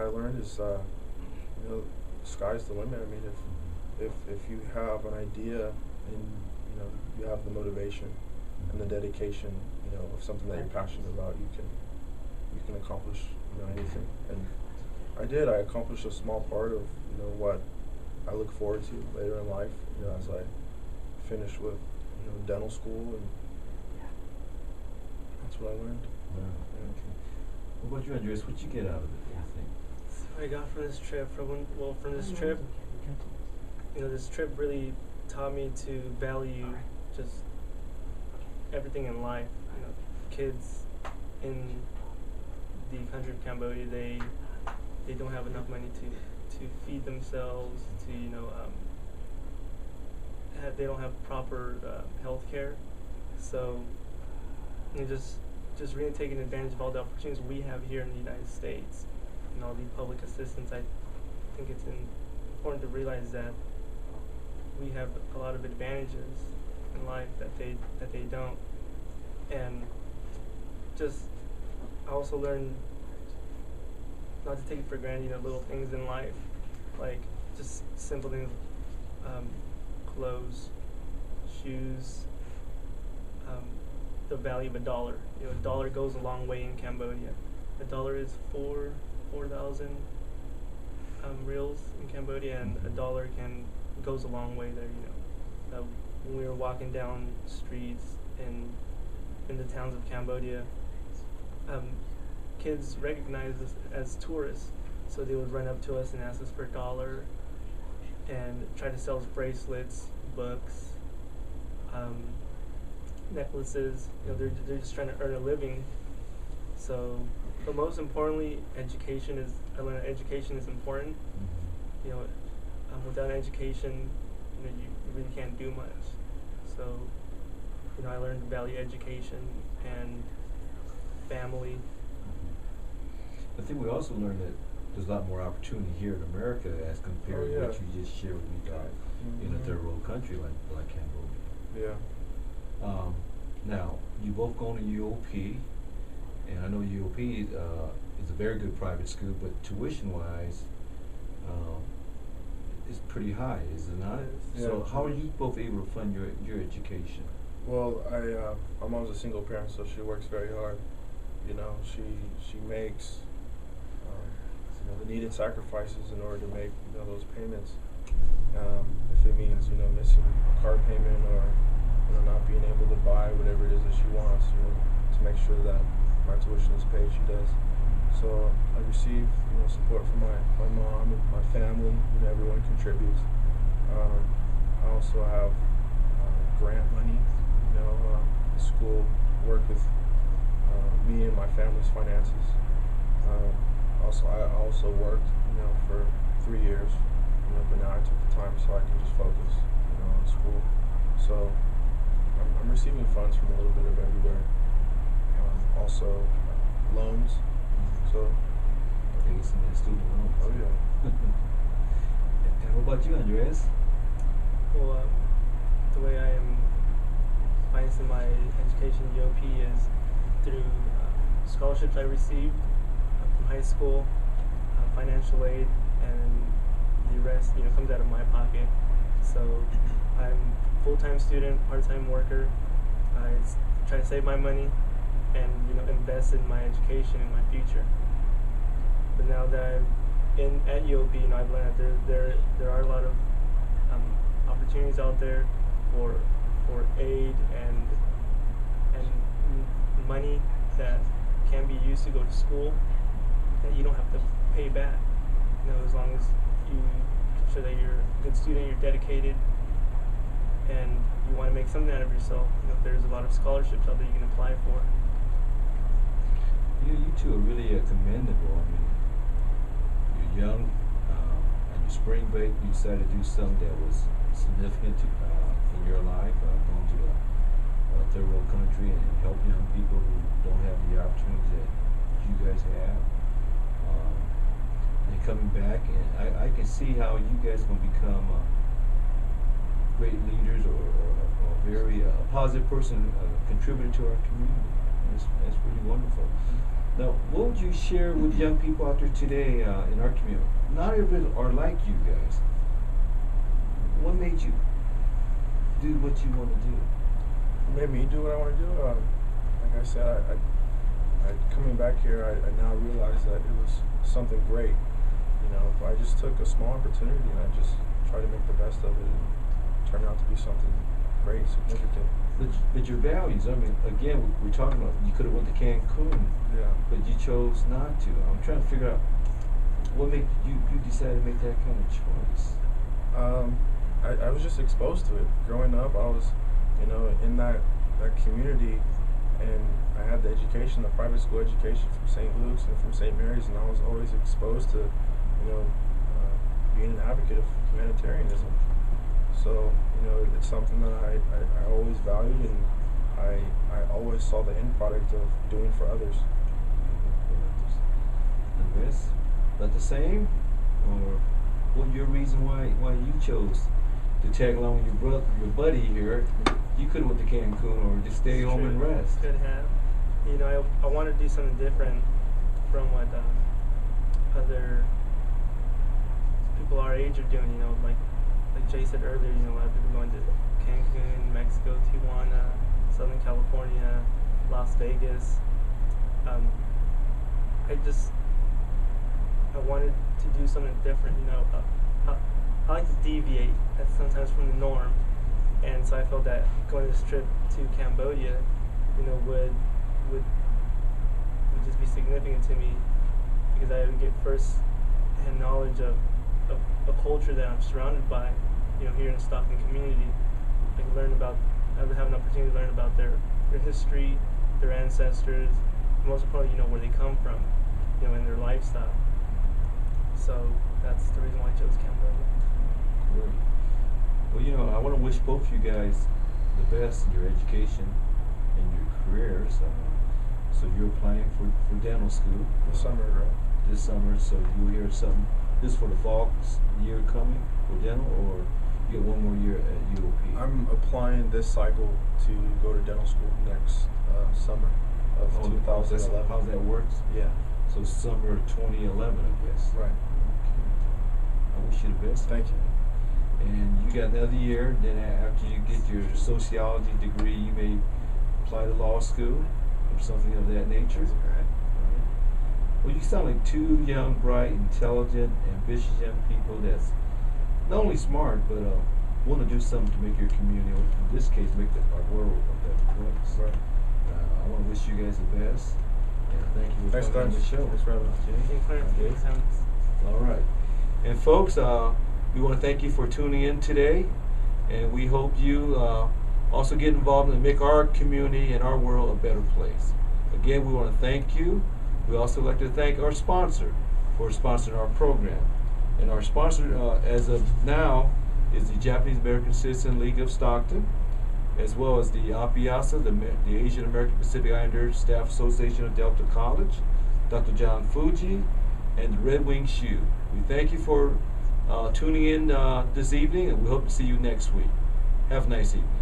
learned is, sky's the limit. I mean, if you have an idea and you have the motivation and the dedication, of something that you're passionate about, you can accomplish anything. And I accomplished a small part of what I look forward to later in life. As I finish with dental school, and that's what I learned. Wow. Okay. What about you, Andreas? What you get out of it? What do you think? So I got from this trip, this trip really taught me to value just everything in life. Kids in the country of Cambodia, they don't have enough money to feed themselves, they don't have proper health care. So just really taking advantage of all the opportunities we have here in the United States and all the public assistance. I think it's important to realize that we have a lot of advantages in life that they don't. And I also learned not to take for granted, little things in life, like just simple things, clothes, shoes, the value of a dollar. A dollar goes a long way in Cambodia. A dollar is 4,000 reals in Cambodia, and a dollar goes a long way there. When we were walking down streets in the towns of Cambodia, kids recognized us as tourists, so they would run up to us and ask us for a dollar and try to sell us bracelets, books, necklaces. They're just trying to earn a living. So, but most importantly, I learned education is important. Without education, you really can't do much. So, I learned to value education and family. I think we also learned that there's a lot more opportunity here in America as compared to what you just shared with me about in a third world country like Cambodia. Yeah. Now, you both gone to UOP, and I know UOP is a very good private school, but tuition-wise, it's pretty high, is it not? Yeah. So how are you both able to fund your education? Well, my mom's a single parent, so she works very hard. She makes the needed sacrifices in order to make those payments. If it means missing a car payment or not being able to buy whatever it is that she wants, to make sure that my tuition is paid, she does. So I receive support from my mom and my family. Everyone contributes. I also have grant money. The school worked with me and my family's finances. I also worked, for 3 years, but now I took the time so I can just focus, on school. So I'm receiving funds from a little bit of everywhere. Also loans. So Taking some of the student loans. oh yeah. And what about you, Andreas? Well, the way I am financing my education in UOP is through scholarships I received from high school, financial aid, and the rest, comes out of my pocket. So I'm a full-time student, part-time worker. I try to save my money and invest in my education and my future. But now that I'm at UOP, I've learned that there are a lot of opportunities out there for aid and money that can be used to go to school that you don't have to pay back. As long as you show that you're a good student, you're dedicated, and you want to make something out of yourself. There's a lot of scholarships out there you can apply for. You two are really commendable. I mean, you're young, and your spring break, you decided to do something that was significant in your life, going to a third world country and help young people who don't have the opportunities that you guys have. And coming back, and I can see how you guys are going to become great leaders or very positive person, contributor to our community. That's really wonderful. Now, what would you share with young people out there today in our community? Not everybody are like you guys. What made you do what you want to do? Made me do what I want to do. Like I said, I coming back here, I now realize that it was something great. You know, I just took a small opportunity and I just tried to make the best of it, and it turned out to be something great, significant. But your values, I mean, again, we're talking about you could have went to Cancun, Yeah. but you chose not to. I'm trying to figure out what made you decide to make that kind of choice. I was just exposed to it. Growing up, I was, you know, in that community, and I had the education, the private school education from St. Luke's and from St. Mary's, and I was always exposed to, you know, being an advocate of humanitarianism. So, you know, it's something that I always valued, and I always saw the end product of doing for others. And this, about the same, or what your reason why you chose to tag along with your buddy here? You could have went to Cancun or just stay home and rest. Could have. You know, I want to do something different from what other people our age are doing. You know, like Jay said earlier, you know, a lot of people going to Cancun, Mexico, Tijuana, Southern California, Las Vegas. I wanted to do something different. You know, I like to deviate sometimes from the norm, and so I felt that going this trip to Cambodia, you know, would just be significant to me, because I would get first-hand knowledge of a culture that I'm surrounded by, you know, here in the Stockton community. I would have an opportunity to learn about their history, their ancestors, and most importantly, you know, where they come from, you know, and their lifestyle. So that's the reason why I chose Cambodia. Great. Well, you know, I want to wish both of you guys the best in your education and your careers. So you're applying for dental school This summer, right? this summer, so you'll hear something. This for the fall year coming for dental, or you get one more year at UOP? I'm applying this cycle to go to dental school next summer of 2011. How that works? Yeah. So summer 2011, I guess. Right. Okay. I wish you the best. Thank you. And you got another year. Then after you get your sociology degree, you may apply to law school or something of that nature. Right. Well, you sound like two young, bright, intelligent, ambitious young people that's not only smart, but want to do something to make your community, or in this case, make our world a better place. Right. I want to wish you guys the best, and thank you for Thanks, coming on the guys. show. Thanks for having us. Okay. All right. And folks, we want to thank you for tuning in today, and we hope you also get involved and make our community and our world a better place. Again, we want to thank you. We also like to thank our sponsor for sponsoring our program. And our sponsor, as of now, is the Japanese American Citizen League of Stockton, as well as the APIASA, the Asian American Pacific Islander Staff Association of Delta College, Dr. John Fuji, and the Red Wing Shoe. We thank you for tuning in this evening, and we hope to see you next week. Have a nice evening.